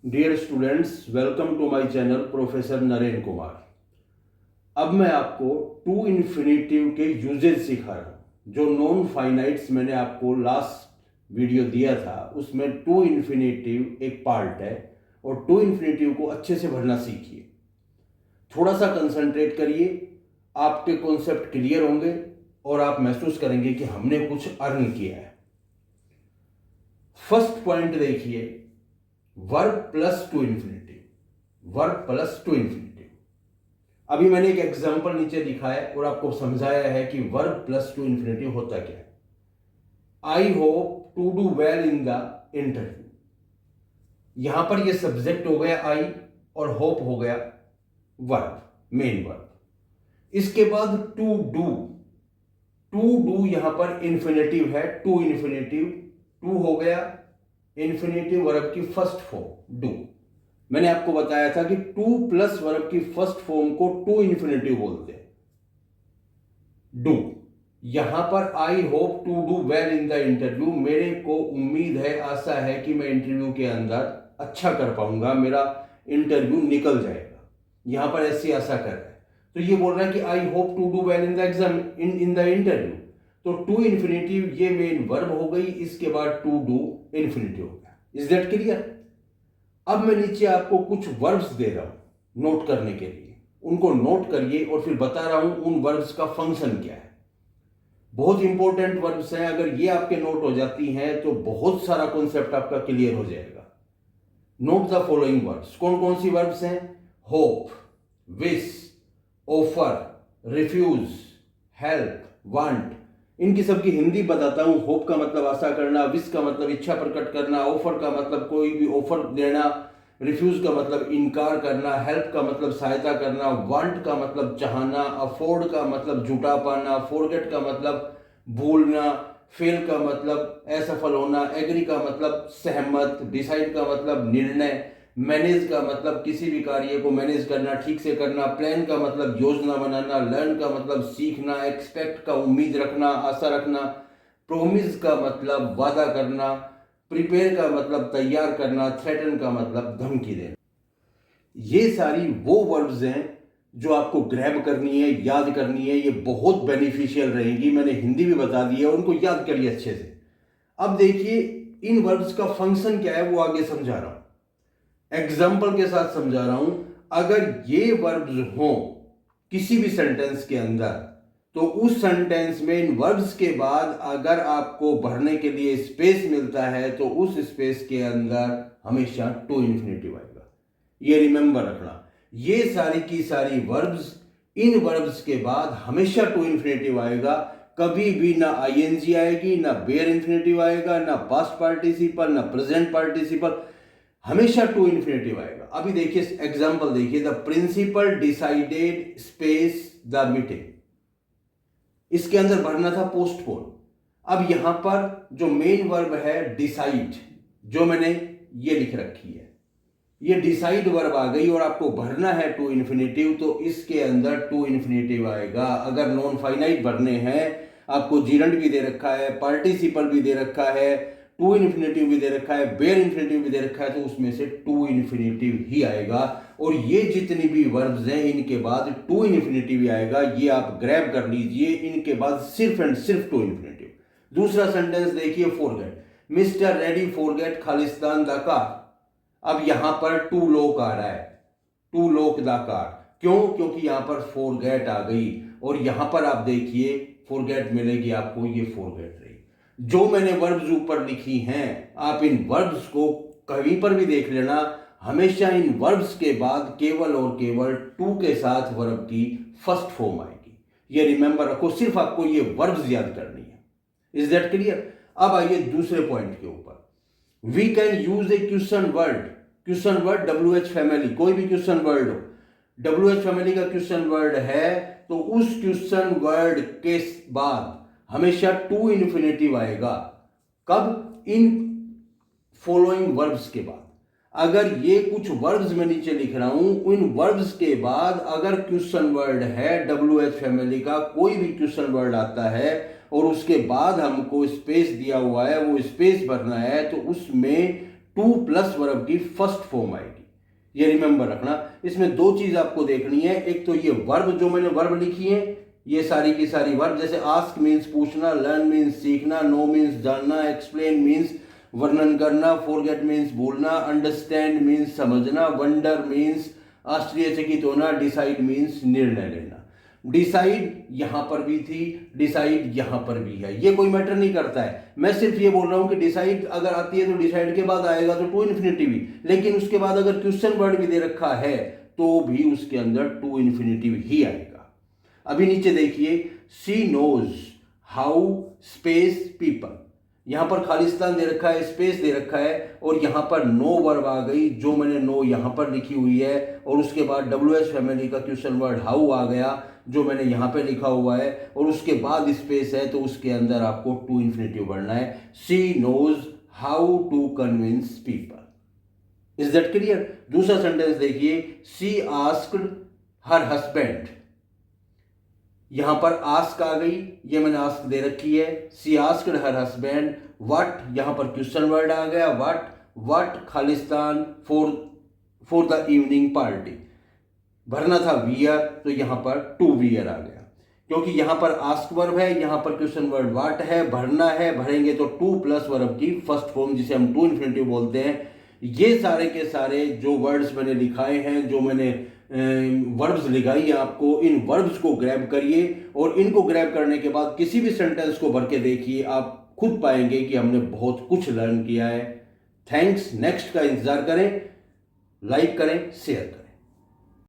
Dear students, welcome to my channel professor Naren Kumar. अब मैं आपको टू इन्फिनेटिव के यूजेज सिखा रहा हूँ। जो नॉन फाइनाइट्स मैंने आपको लास्ट वीडियो दिया था उसमें टू इन्फिनेटिव एक पार्ट है और टू इन्फिनेटिव को अच्छे से भरना सीखिए। थोड़ा सा कंसंट्रेट करिए, आपके कॉन्सेप्ट क्लियर होंगे और आप महसूस करेंगे कि हमने कुछ अर्न किया है। फर्स्ट पॉइंट देखिए, verb plus two infinitive. Verb plus two infinitive, अभी मैंने एक एग्जांपल नीचे लिखा है और आपको समझाया है कि वर्ब प्लस टू इन्फिनेटिव होता क्या है। I hope to do well in the interview. यहां पर ये सब्जेक्ट हो गया आई और होप हो गया वर्ब, मेन वर्ब। इसके बाद टू डू। टू डू यहां पर इन्फिनेटिव है, टू इन्फिनेटिव। टू हो गया इन्फिनेटिव वर्ब की फर्स्ट फॉर्म डू। मैंने आपको बताया था कि टू प्लस वर्ब की फर्स्ट फॉर्म को टू इन्फिनेटिव बोलते हैं, डू। यहां पर I hope to do well in the interview, मेरे को उम्मीद है, आशा है कि मैं इंटरव्यू के अंदर अच्छा कर पाऊंगा, मेरा इंटरव्यू निकल जाएगा। यहां पर ऐसी आशा कर रहा है, तो ये बोल रहा है कि I hope to do well in the exam, in the interview. तो टू इन्फिनेटिव ये मेन वर्ब हो गई, इसके बाद टू डू इन्फिनेटिव हो गया। Is that clear? अब मैं नीचे आपको कुछ वर्ब्स दे रहा हूं नोट करने के लिए, उनको नोट करिए और फिर बता रहा हूं उन वर्ब्स का फंक्शन क्या है। बहुत इंपॉर्टेंट वर्ब्स हैं, अगर ये आपके नोट हो जाती हैं तो बहुत सारा कॉन्सेप्ट आपका क्लियर हो जाएगा। Note the following verbs. कौन कौन सी वर्ब्स हैं? Hope, wish, offer, refuse, help, want. इनकी सबकी हिंदी बताता हूं। होप का मतलब आशा करना, विश का मतलब इच्छा प्रकट करना, ऑफर का मतलब कोई भी ऑफर देना, रिफ्यूज का मतलब इनकार करना, हेल्प का मतलब सहायता करना, वांट का मतलब चाहना, अफोर्ड का मतलब जुटा पाना, फॉरगेट का मतलब भूलना, फेल का मतलब असफल होना, एग्री का मतलब सहमत, डिसाइड का मतलब निर्णय, मैनेज का मतलब किसी भी कार्य को मैनेज करना, ठीक से करना, प्लान का मतलब योजना बनाना, लर्न का मतलब सीखना, एक्सपेक्ट का उम्मीद रखना, आशा रखना, प्रोमिस का मतलब वादा करना, प्रिपेयर का मतलब तैयार करना, थ्रेटन का मतलब धमकी देना। ये सारी वो वर्ब्स हैं जो आपको ग्रैब करनी है, याद करनी है। ये बहुत बेनिफिशियल रहेगी। मैंने हिंदी भी बता दी है, उनको याद करिए अच्छे से। अब देखिए इन वर्ब्स का फंक्शन क्या है, वो आगे समझा रहा हूं, एग्जाम्पल के साथ समझा रहा हूं। अगर ये वर्ब्स हो किसी भी सेंटेंस के अंदर, तो उस सेंटेंस में इन वर्ब्स के बाद अगर आपको भरने के लिए स्पेस मिलता है तो उस स्पेस के अंदर हमेशा टू इन्फिनेटिव आएगा। ये रिमेंबर रखना, ये सारी की सारी वर्ब्स, इन वर्ब्स के बाद हमेशा टू इन्फिनेटिव आएगा। कभी भी ना आईएनजी आएगी, ना बेयर इन्फिनेटिव आएगा, ना पास्ट पार्टिसिपल, ना प्रेजेंट पार्टिसिपल, हमेशा टू इन्फिनेटिव आएगा। अभी देखिए एग्जांपल देखिए, the principal decided space the meeting. इसके अंदर भरना था पोस्टपोन। अब यहां पर जो मेन वर्ब है डिसाइड, जो मैंने ये लिख रखी है, ये डिसाइड वर्ब आ गई और आपको भरना है टू इन्फिनेटिव, तो इसके अंदर टू इन्फिनेटिव आएगा। अगर नॉन फाइनाइट भरने हैं, आपको जीरंड भी दे रखा है, पार्टिसिपल भी दे रखा है, टू इन्फिनेटिव भी दे रखा है, बेयर इन्फिनेटिव भी दे रखा है, तो उसमें से टू इन्फिनेटिव ही आएगा। और ये जितनी भी वर्ब्स हैं इनके बाद टू इन्फिनेटिव ही आएगा। ये आप ग्रैब कर लीजिए, इनके बाद सिर्फ एंड सिर्फ टू इन्फिनेटिव। दूसरा सेंटेंस देखिए, forget, mister ready forget Khalistan the car. अब यहां पर टू लोक आ रहा है, टू लोक द कार। क्यों? क्योंकि यहां पर फॉरगेट आ गई और यहां पर आप देखिए फॉरगेट मिलेगी आपको, ये फॉरगेट रही। जो मैंने वर्ब्स ऊपर लिखी हैं, आप इन वर्ब्स को कहीं पर भी देख लेना, हमेशा इन वर्ब्स के बाद केवल और केवल टू के साथ वर्ब की फर्स्ट फॉर्म आएगी। ये रिमेंबर रखो, सिर्फ आपको ये वर्ब्स याद करनी है। Is that clear? अब आइए दूसरे पॉइंट के ऊपर। We can use a question word. Question word WH family, कोई भी क्वेश्चन वर्ड हो, WH फैमिली का क्वेश्चन वर्ड है, तो उस क्वेश्चन वर्ड के बाद हमेशा टू इन्फिनेटिव आएगा। कब? इन फॉलोइंग वर्ब्स के बाद। अगर ये कुछ वर्ब्स मैं नीचे लिख रहा हूं, इन वर्ब्स के बाद अगर क्वेश्चन वर्ड है WH फैमिली का, कोई भी क्वेश्चन वर्ड आता है और उसके बाद हमको स्पेस दिया हुआ है, वो स्पेस भरना है, तो उसमें टू प्लस वर्ब की फर्स्ट फॉर्म आएगी। ये रिमेंबर रखना। इसमें दो चीज आपको देखनी है, एक तो ये वर्ब जो मैंने वर्ब लिखी है, ये सारी की सारी वर्ब, जैसे आस्क मीन्स पूछना, लर्न मीन्स सीखना, नो मीन्स जानना, एक्सप्लेन मीन्स वर्णन करना, फॉरगेट मीन्स भूलना, अंडरस्टैंड मीन्स समझना, वंडर मीन्स आश्चर्यचकित होना, डिसाइड मीन्स निर्णय लेना। डिसाइड यहां पर भी थी, डिसाइड यहां पर भी है, ये कोई मैटर नहीं करता है। मैं सिर्फ ये बोल रहा हूं कि डिसाइड अगर आती है तो डिसाइड के बाद आएगा तो टू इन्फिनिटिव ही, लेकिन उसके बाद अगर क्वेश्चन वर्ड भी दे रखा है तो भी उसके अंदर टू इन्फिनिटिव ही आएगा। अभी नीचे देखिए, she knows how space people, यहां पर खालिस्तान दे रखा है, स्पेस दे रखा है, और यहां पर नो वर्ब आ गई जो मैंने नो यहां पर लिखी हुई है, और उसके बाद WH फैमिली का क्वेश्चन वर्ड हाउ आ गया जो मैंने यहां पे लिखा हुआ है, और उसके बाद स्पेस है तो उसके अंदर आपको टू इन्फिनिटिव बढ़ना है। She knows how to convince people. Is that clear? दूसरा सेंटेंस देखिए, शी आस्क्ड हर हस्बैंड, यहां पर आस्क आ गई, ये मैंने आस्क दे रखी है। सी आस्क्ड हर हस्बैंड व्हाट, यहां पर क्वेश्चन वर्ड आ गया what Khalistan for the evening party, भरना था वियर तो यहां पर टू वियर आ गया, क्योंकि यहां पर आस्क वर्ब है, यहां पर क्वेश्चन वर्ड व्हाट है, भरना है, भरेंगे तो टू प्लस वर्ब की फर्स्ट फॉर्म जिसे हम टू इन्फिनिटिव बोलते हैं। ये सारे के सारे जो वर्ड्स मैंने लिखाए हैं, जो मैंने वर्ब्स लिखाई है आपको, इन वर्ब्स को ग्रैब करिए, और इनको ग्रैब करने के बाद किसी भी सेंटेंस को भर के देखिए, आप खुद पाएंगे कि हमने बहुत कुछ लर्न किया है। थैंक्स। नेक्स्ट का इंतजार करें, लाइक करें, शेयर करें।